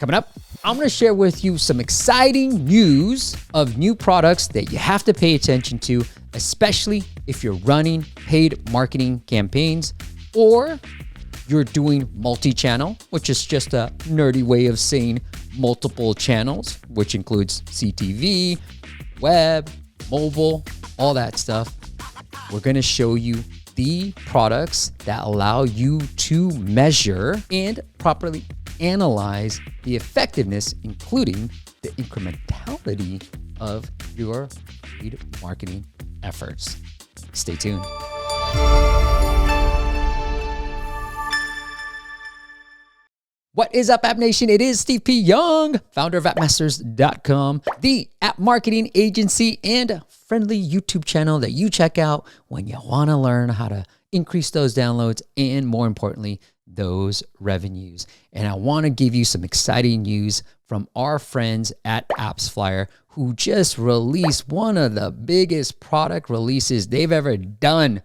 Coming up, I'm going to share with you some exciting news of new products that you have to pay attention to, especially if you're running paid marketing campaigns or you're doing multi-channel, which is just a nerdy way of saying multiple channels, which includes CTV, web, mobile, all that stuff. We're going to show you the products that allow you to measure and properly analyze the effectiveness, including the incrementality of your paid marketing efforts. Stay tuned. What is up, App Nation? It is Steve P. Young, founder of appmasters.com, the app marketing agency and friendly YouTube channel that you check out when you want to learn how to increase those downloads and, more importantly, those revenues. And I want to give you some exciting news from our friends at AppsFlyer, who just released one of the biggest product releases they've ever done,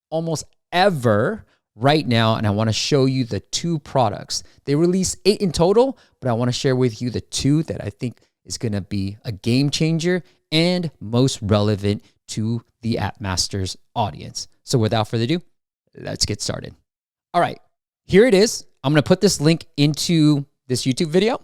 almost ever, right now. And I want to show you the two products. They released 8 in total, but I want to share with you the 2 that I think is going to be a game changer and most relevant to the App Masters audience. So without further ado, let's get started. All right, here it is. I'm going to put this link into this YouTube video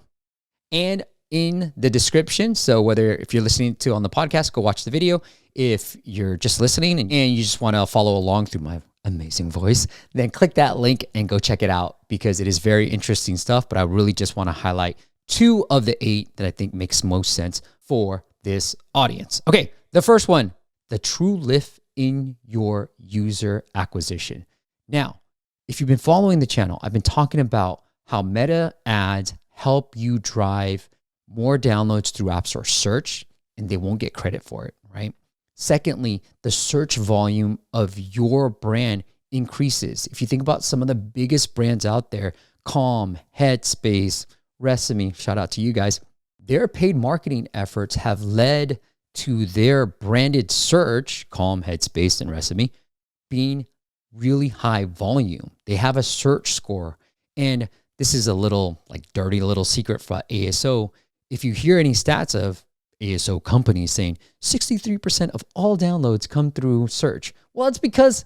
and in the description. So if you're listening to on the podcast, go watch the video. If you're just listening and you just want to follow along through my amazing voice, then click that link and go check it out because it is very interesting stuff. But I really just want to highlight 2 of the 8 that I think makes most sense for this audience. Okay, the first one, the true lift in your user acquisition. Now, if you've been following the channel, I've been talking about how meta ads help you drive more downloads through App Store search, and they won't get credit for it, right? Secondly, the search volume of your brand increases. If you think about some of the biggest brands out there, Calm, Headspace, Resemi, shout out to you guys, their paid marketing efforts have led to their branded search, Calm, Headspace, and Resemi, being really high volume. They have a search score. And this is a little dirty little secret for ASO. If you hear any stats of ASO companies saying 63% of all downloads come through search, well, it's because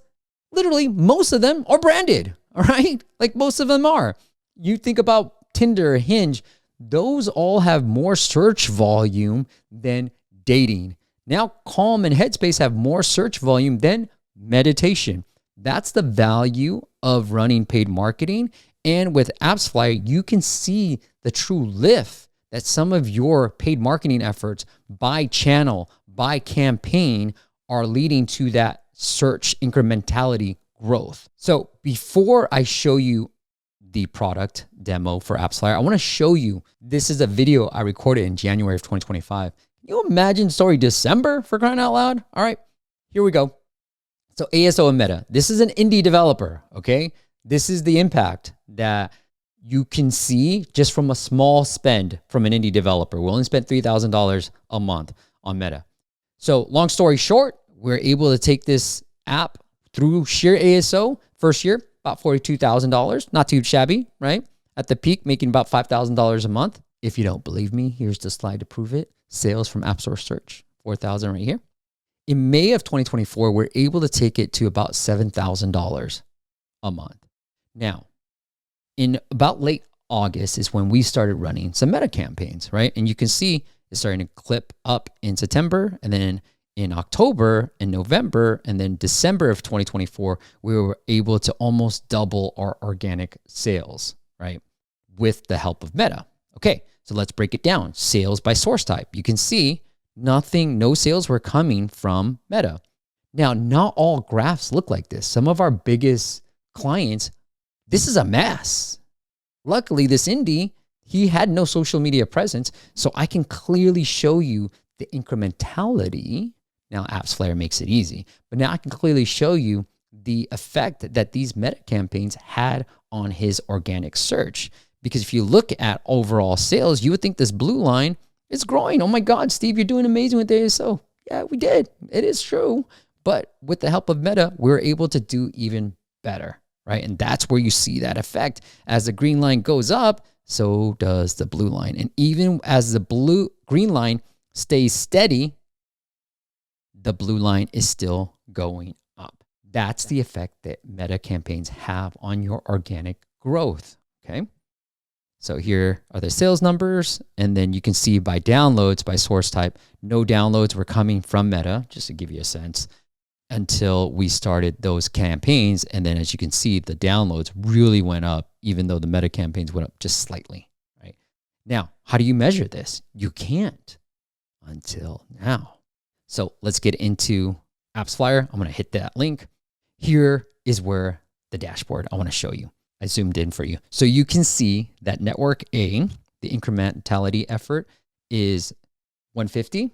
literally most of them are branded, all right? Like most of them are. You think about Tinder, Hinge, those all have more search volume than dating. Now, Calm and Headspace have more search volume than meditation. That's the value of running paid marketing. And with AppsFlyer, you can see the true lift that some of your paid marketing efforts by channel, by campaign are leading to that search incrementality growth. So before I show you the product demo for AppsFlyer, I want to show you, this is a video I recorded in January of 2025. Can you imagine, December, for crying out loud? All right, here we go. So ASO and Meta, this is an indie developer, okay? This is the impact that you can see just from a small spend from an indie developer. We only spent $3,000 a month on Meta. So long story short, we're able to take this app through sheer ASO. First year, about $42,000, not too shabby, right? At the peak, making about $5,000 a month. If you don't believe me, here's the slide to prove it. Sales from App Store search, $4,000 right here. In May of 2024, we're able to take it to about $7,000 a month. Now, in about late August is when we started running some meta campaigns, right? And you can see it's starting to clip up in September, and then in October and November, and then December of 2024, we were able to almost double our organic sales, right? With the help of Meta. Okay, so let's break it down. Sales by source type. You can see no sales were coming from Meta. Now, not all graphs look like this. Some of our biggest clients, this is a mess. Luckily, this indie, he had no social media presence, so I can clearly show you the incrementality. Now, AppsFlyer makes it easy, but now I can clearly show you the effect that these meta campaigns had on his organic search. Because if you look at overall sales, you would think this blue line is growing. Oh my God, Steve, you're doing amazing with ASO. Yeah, we did. It is true. But with the help of Meta, we're able to do even better, right? And that's where you see that effect. As the green line goes up, so does the blue line. And even as the green line stays steady, the blue line is still going up. That's the effect that meta campaigns have on your organic growth, okay? So here are the sales numbers, and then you can see by downloads, by source type, no downloads were coming from Meta, just to give you a sense, until we started those campaigns. And then as you can see, the downloads really went up, even though the Meta campaigns went up just slightly, right? Now, how do you measure this? You can't until now. So let's get into AppsFlyer. I'm going to hit that link. Here is where the dashboard I want to show you. I zoomed in for you. So you can see that network A, the incrementality effort, is 150.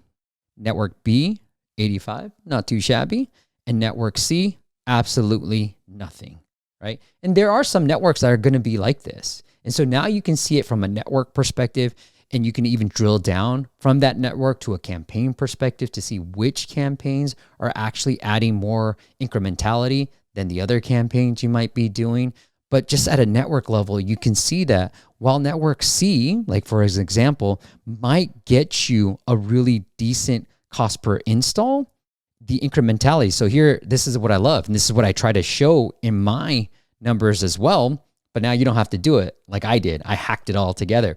Network B, 85, not too shabby. And network C, absolutely nothing, right? And there are some networks that are going to be like this. And so now you can see it from a network perspective, and you can even drill down from that network to a campaign perspective to see which campaigns are actually adding more incrementality than the other campaigns you might be doing. But just at a network level, you can see that while network C, like for example, might get you a really decent cost per install, the incrementality. So here, this is what I love. And this is what I try to show in my numbers as well. But now you don't have to do it like I did. I hacked it all together.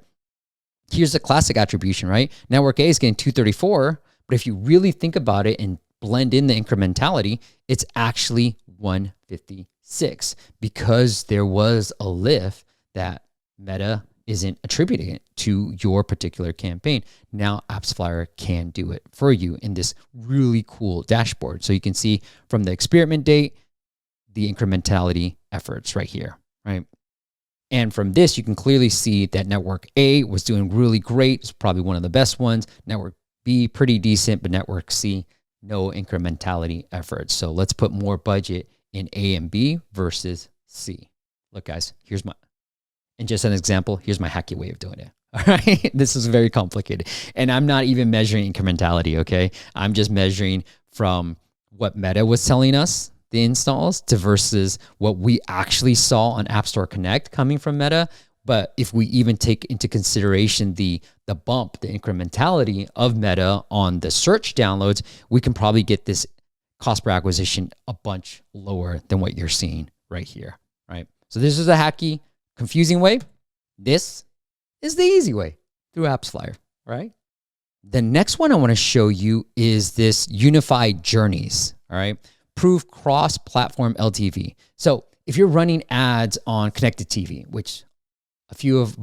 Here's the classic attribution, right? Network A is getting 234, but if you really think about it and blend in the incrementality, it's actually 156 because there was a lift that Meta isn't attributing it to your particular campaign. Now AppsFlyer can do it for you in this really cool dashboard. So you can see from the experiment date, the incrementality efforts right here, right? And from this, you can clearly see that network A was doing really great. It's probably one of the best ones. Network B, pretty decent, but network C, no incrementality efforts. So let's put more budget in A and B versus C. Look, guys, and just an example, here's my hacky way of doing it. All right, this is very complicated. And I'm not even measuring incrementality, okay? I'm just measuring from what Meta was telling us, the installs, to versus what we actually saw on App Store Connect coming from Meta. But if we even take into consideration the bump, the incrementality of Meta on the search downloads, we can probably get this cost per acquisition a bunch lower than what you're seeing right here, right? So this is a hacky, confusing way. This is the easy way through AppsFlyer, right? The next one I want to show you is this unified journeys, all right? Prove cross-platform LTV. So if you're running ads on connected TV, which a few of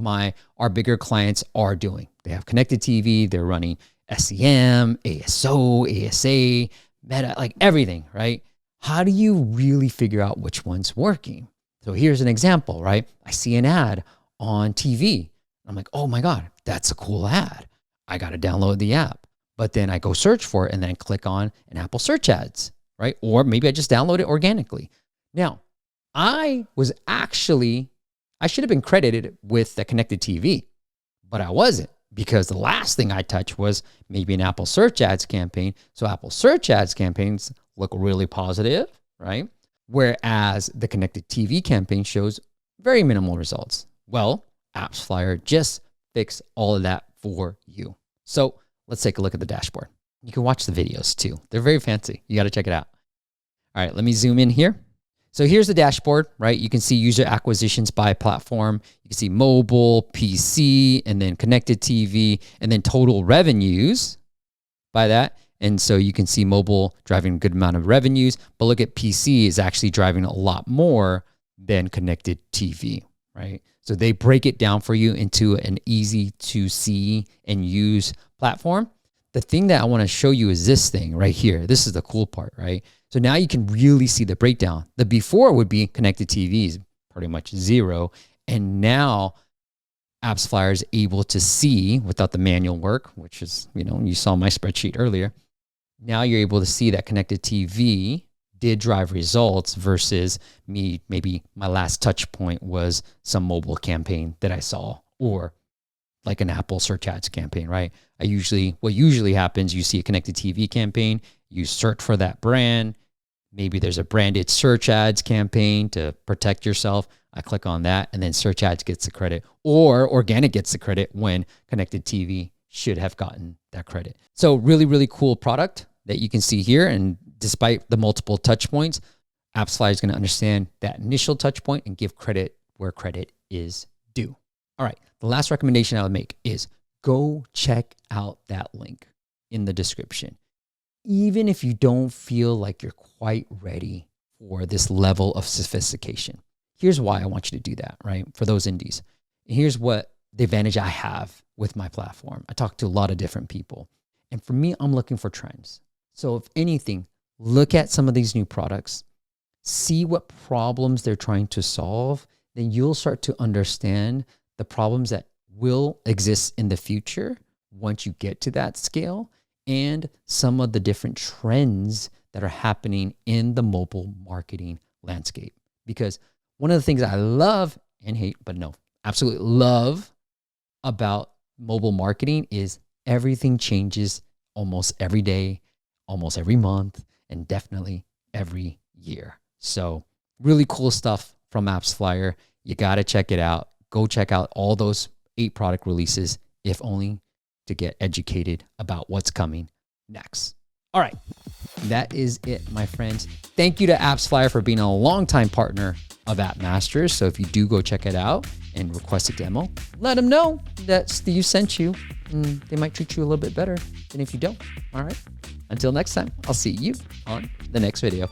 our bigger clients are doing, they have connected TV, they're running SEM, ASO, ASA, Meta, like everything, right? How do you really figure out which one's working? So here's an example, right? I see an ad on TV. I'm like, oh my God, that's a cool ad. I got to download the app. But then I go search for it and then click on an Apple search ads, right? Or maybe I just download it organically. Now, I should have been credited with the connected TV, but I wasn't, because the last thing I touched was maybe an Apple search ads campaign. So Apple search ads campaigns look really positive, right? Whereas the connected TV campaign shows very minimal results. Well, AppsFlyer just fixed all of that for you. So let's take a look at the dashboard. You can watch the videos too. They're very fancy. You got to check it out. All right, let me zoom in here. So here's the dashboard, right? You can see user acquisitions by platform. You can see mobile, PC, and then connected TV, and then total revenues by that. And so you can see mobile driving a good amount of revenues, but look at PC is actually driving a lot more than connected TV, right? So they break it down for you into an easy to see and use platform. The thing that I want to show you is this thing right here. This is the cool part, right? So now you can really see the breakdown. The before would be connected TVs, pretty much zero. And now AppsFlyer is able to see without the manual work, which is, you saw my spreadsheet earlier. Now you're able to see that connected TV did drive results versus me, maybe my last touch point was some mobile campaign that I saw, or like an Apple search ads campaign, right? What usually happens, you see a connected TV campaign, you search for that brand, maybe there's a branded search ads campaign to protect yourself. I click on that, and then search ads gets the credit, or organic gets the credit when connected TV should have gotten that credit. So really, really cool product that you can see here. And despite the multiple touch points, AppsFlyer is going to understand that initial touch point and give credit where credit is due. All right, the last recommendation I would make is go check out that link in the description. Even if you don't feel like you're quite ready for this level of sophistication, here's why I want you to do that, right? For those indies. Here's what the advantage I have with my platform. I talk to a lot of different people. And for me, I'm looking for trends. So if anything, look at some of these new products, see what problems they're trying to solve, then you'll start to understand the problems that will exist in the future once you get to that scale, and some of the different trends that are happening in the mobile marketing landscape. Because one of the things I love and hate, but no, absolutely love about mobile marketing is everything changes almost every day, almost every month, and definitely every year. So really cool stuff from AppsFlyer. You got to check it out. Go check out all those 8 product releases, if only to get educated about what's coming next. All right, that is it, my friends. Thank you to AppsFlyer for being a longtime partner of AppMasters. So if you do go check it out and request a demo, let them know that Steve sent you. They might treat you a little bit better than if you don't. All right, until next time, I'll see you on the next video.